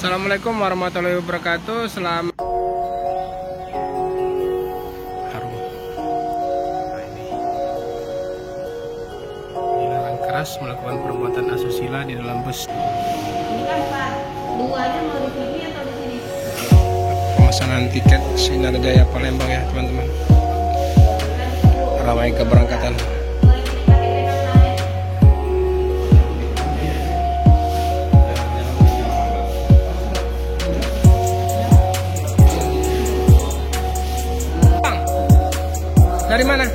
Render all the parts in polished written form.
Assalamualaikum warahmatullahi wabarakatuh. Selamat harum. Nah, ini dilarang keras melakukan perbuatan asusila di dalam bus. Ini kan Pak, duanya mau di sini atau di sini? Pemesanan tiket Sinar Jaya Palembang ya teman-teman. Ramai keberangkatan. Dari mana?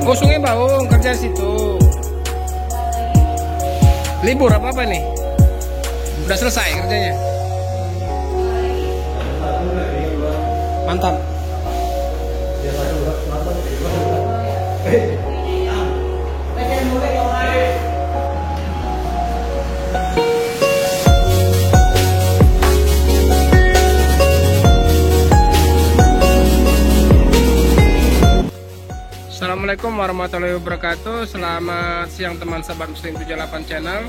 Oh, Sungai Baung, kerja di situ. Libur apa nih? Udah selesai kerjanya. Mantap. Assalamualaikum warahmatullahi wabarakatuh. Selamat siang teman sahabat Muslim 78 channel.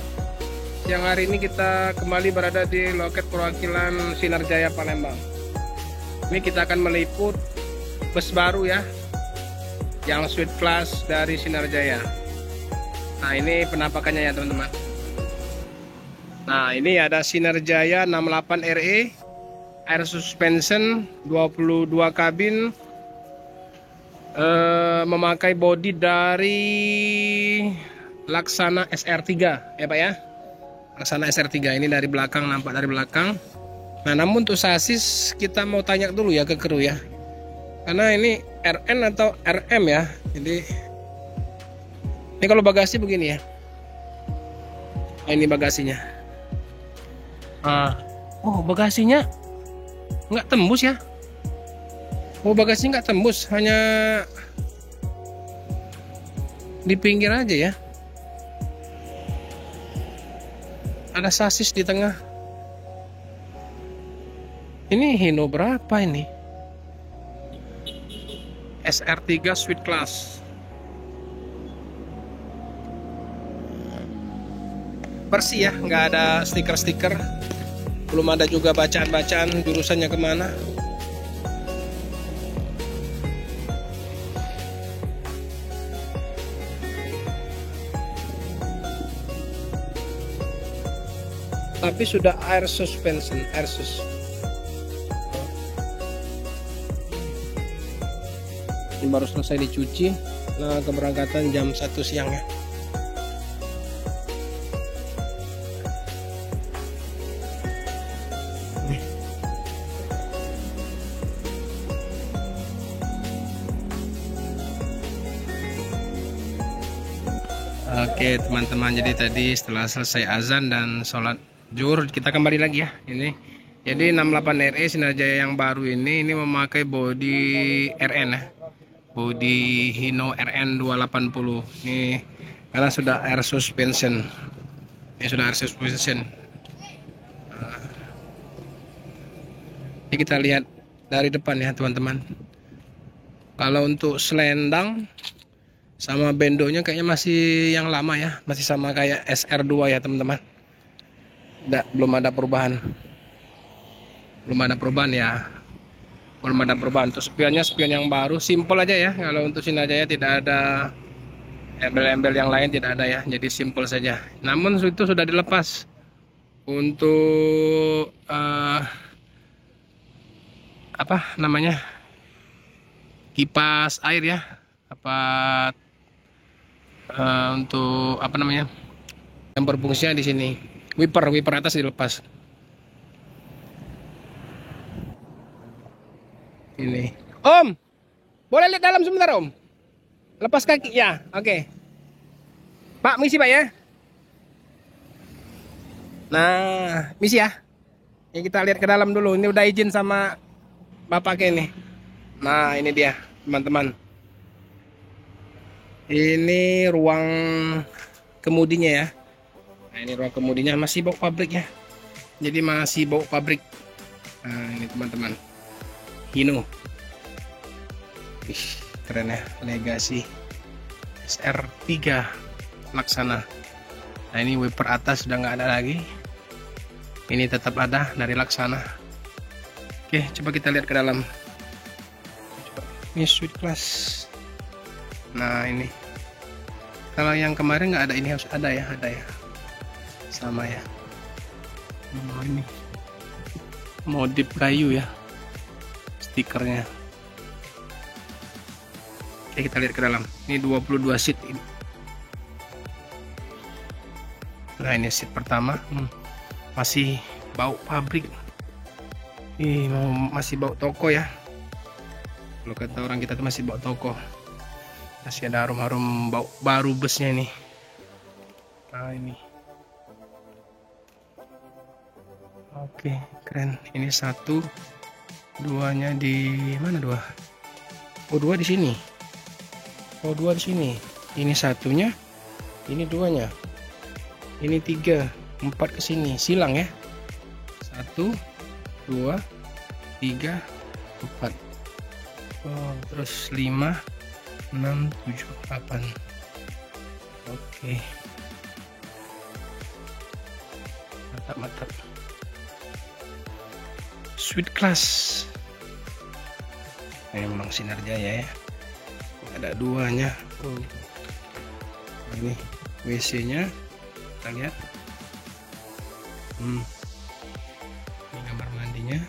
Siang hari ini kita kembali berada di loket perwakilan Sinar Jaya Palembang. Ini kita akan meliput bus baru ya, yang suite class dari Sinar Jaya. Nah, ini penampakannya ya teman-teman. Nah, ini ada Sinar Jaya 68 RE, air suspension, 22 kabin, memakai bodi dari Laksana SR3 ya Pak ya. Laksana SR3 ini dari belakang, nampak dari belakang. Nah, namun untuk sasis kita mau tanya dulu ya ke kru ya, karena ini RN atau RM ya. Jadi ini kalau bagasi begini ya. Nah, ini bagasinya. Oh, bagasinya nggak tembus ya. Oh, bagasinya nggak tembus, hanya di pinggir aja ya. Ada sasis di tengah. Ini Hino berapa ini? SR3 Suite Class. Bersih ya, nggak ada stiker-stiker. Belum ada juga bacaan-bacaan jurusannya kemana. Tapi sudah air suspension, air sus. Ini baru selesai dicuci. Nah, keberangkatan jam 1 siang ya. Oke teman-teman, jadi tadi setelah selesai azan dan sholat Zuhur kita kembali lagi ya. Ini jadi 68 RE Sinar Jaya yang baru ini memakai bodi RN ya, bodi Hino RN 280 ini, karena sudah air suspension. Ini sudah air suspension. Ini kita lihat dari depan ya teman-teman. Kalau untuk selendang sama bendonya kayaknya masih yang lama ya, masih sama kayak SR2 ya teman-teman. Belum ada perubahan. Belum ada perubahan ya. Belum ada perubahan. Untuk spionnya spion yang baru, simple aja ya. Kalau untuk Sinar Jaya tidak ada embel-embel yang lain, tidak ada ya. Jadi simple saja. Namun itu sudah dilepas untuk apa namanya? Kipas air ya. Untuk apa namanya? Yang berfungsinya di sini. Wiper atas dilepas. Ini. Om, boleh lihat dalam sebentar Om? Lepas kaki ya, oke. Pak, misi Pak ya. Nah, misi ya. Ya, kita lihat ke dalam dulu. Ini udah izin sama bapaknya ini. Nah, ini dia teman-teman. Ini ruang kemudinya ya. Nah, ini ruang kemudinya masih bau pabrik ya. Jadi masih bau pabrik. Nah, ini teman-teman. Hino. Ih, keren ya, Legacy SR3 Laksana. Nah, ini wiper atas sudah nggak ada lagi. Ini tetap ada dari Laksana. Oke, coba kita lihat ke dalam. Ini Sweet Class. Nah ini, kalau yang kemarin nggak ada, ini harus ada ya, sama ya. Oh, ini modif kayu ya, stikernya. Oke, kita lihat ke dalam. Ini 22 seat ini. Nah ini seat pertama, masih bau pabrik. Masih bau toko ya. Kalau kata orang kita tuh masih bau toko. Masih ada harum-harum bau baru busnya ini. Nah ini. Oke, keren. Ini satu, duanya di mana dua? Oh, dua di sini. Oh, dua di sini. Ini satunya, ini duanya. Ini 3, 4 ke sini. Silang ya. 1, 2, 3, 4. Oh, terus 5, 6, 7, 8. Oke. Mantap. Sweet Class. Ini memang Sinar Jaya ya. Ada duanya. Oh. Ini WC-nya. Kita lihat. Ini kamar mandinya.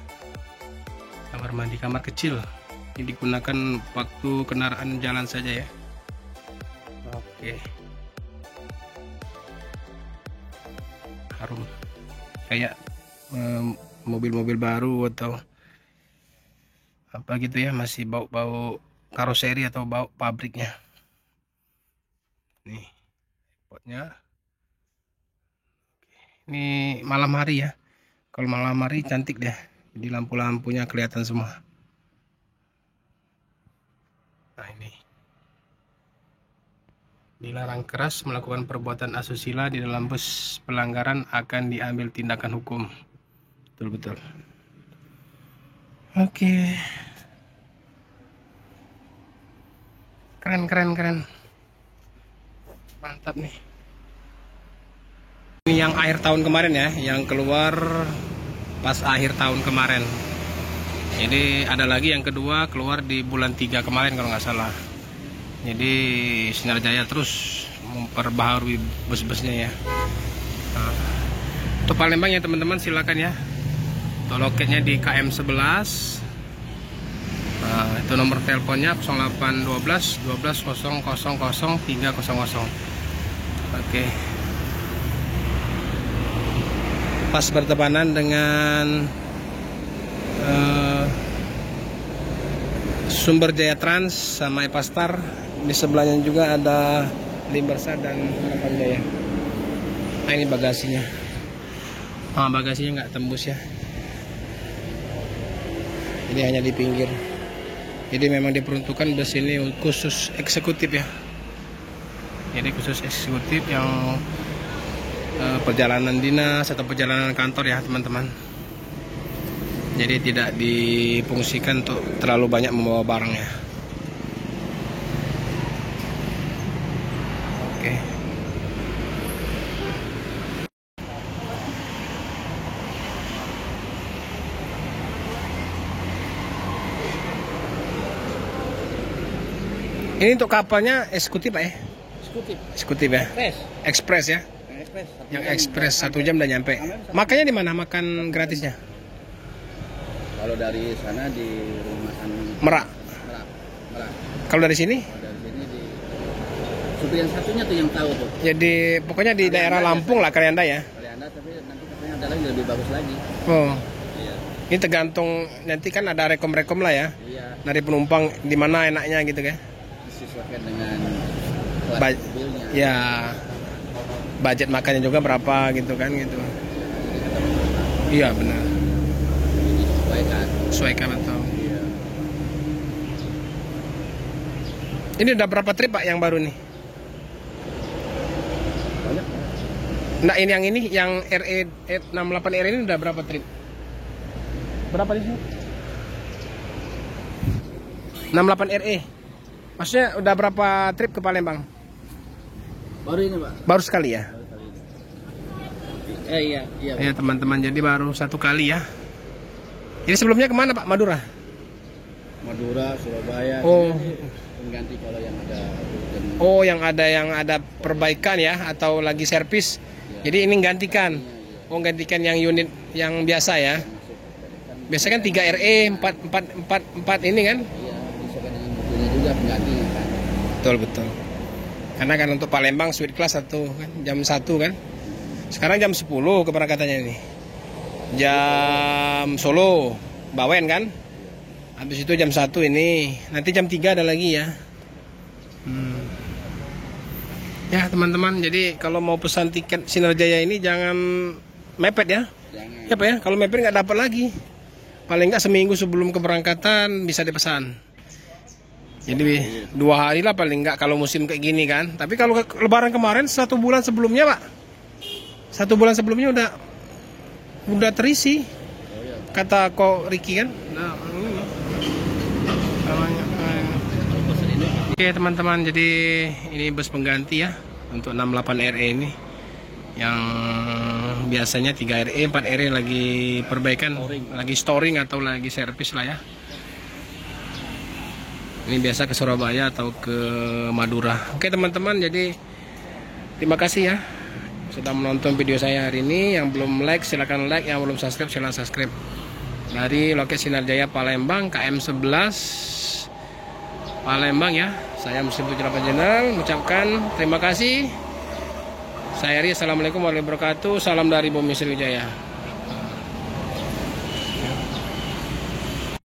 Kamar mandi kamar kecil. Ini digunakan waktu kendaraan jalan saja ya. Oke. Harum. Kayak mobil-mobil baru atau apa gitu ya, masih bau-bau karoseri atau bau pabriknya. Nih potnya. Ini malam hari ya. Kalau malam hari cantik deh. Jadi lampu-lampunya kelihatan semua. Nah ini. Dilarang keras melakukan perbuatan asusila di dalam bus. Pelanggaran akan diambil tindakan hukum. Betul. Oke. Keren. Mantap nih. Ini yang akhir tahun kemarin ya, yang keluar pas akhir tahun kemarin. Jadi ada lagi yang kedua keluar di bulan 3 kemarin kalau nggak salah. Jadi Sinar Jaya terus memperbaharui bus-busnya ya. Nah, untuk Palembang ya teman-teman, silakan ya. Untuk loketnya di KM 11. Nah, itu nomor teleponnya 0812 12 000 300. Oke. Pas bertebanan dengan Sumber Jaya Trans sama Epastar. Di sebelahnya juga ada Limbersa dan Harapan Jaya. Nah ini bagasinya. Bagasinya nggak tembus ya. Ini hanya di pinggir. Jadi memang diperuntukkan bus ini khusus eksekutif ya. Jadi khusus eksekutif yang perjalanan dinas atau perjalanan kantor ya teman-teman. Jadi tidak difungsikan untuk terlalu banyak membawa barang ya. Oke. Ini untuk kapalnya eksekutif Pak ya? Eksekutif ya? Express ya? Yang Express 1 jam udah nyampe. Makannya di mana? Makan gratisnya? Kalau dari sana di rumahan Merak. Kalau dari sini? Dari sini di supir yang satunya tuh yang tahu tuh. Jadi pokoknya di daerah Lampung lah Kalianda ya? Kalianda, tapi nanti katanya ada lagi lebih bagus lagi. Oh. Iya. Ini tergantung, nanti kan ada rekom-rekom lah ya. Iya. Dari penumpang di mana enaknya gitu kan? Disesuaikan dengan kelas mobilnya. Ya. Budget makannya juga berapa gitu kan gitu. Iya benar. Sesuaikan atau. Iya. Ini udah berapa trip Pak yang baru nih? Banyak. Nah ini yang RE 68R ini udah berapa trip? Berapa di sini? 68 RE. Maksudnya udah berapa trip ke Palembang? Baru ini Pak. Baru sekali ya? Baru kali ini. Iya. Ya teman-teman, jadi baru 1 kali ya. Jadi sebelumnya kemana Pak? Madura? Madura, Surabaya. Oh. Pengganti kalau yang ada. Oh, yang ada perbaikan ya, atau lagi servis. Ya. Jadi ini gantikan. Oh, gantikan yang unit yang biasa ya. Biasanya kan 3 RE 4 ini kan? Iya, bisa kan dengan mobilnya juga penggantinya kan. Betul. Karena kan untuk Palembang suite class 1 kan, jam 1 kan. Sekarang jam 10 keberangkatannya ini. Jam Solo, Bawen kan. Habis itu jam 1 ini. Nanti jam 3 ada lagi ya. Ya teman-teman, jadi kalau mau pesan tiket Sinarjaya ini jangan mepet ya. Jangan. Ya Pak ya, kalau mepet nggak dapat lagi. Paling nggak seminggu sebelum keberangkatan bisa dipesan. Jadi 2 hari lah paling nggak kalau musim kayak gini kan. Tapi kalau Lebaran kemarin 1 bulan sebelumnya Pak, 1 bulan sebelumnya udah terisi. Kata kok Ricky kan. Nah, Oke teman-teman, jadi ini bus pengganti ya untuk 68 RE ini. Yang biasanya 3 RE, 4 RE lagi perbaikan, lagi storing atau lagi servis lah ya. Ini biasa ke Surabaya atau ke Madura. Oke teman-teman, jadi terima kasih ya sudah menonton video saya hari ini. Yang belum like silahkan like, yang belum subscribe silahkan subscribe. Dari Loket Sinarjaya Palembang, KM 11 Palembang ya. Saya Muslim Putra Panjenengan mengucapkan terima kasih. Saya Ri, assalamualaikum warahmatullahi wabarakatuh. Salam dari Bumi Sriwijaya.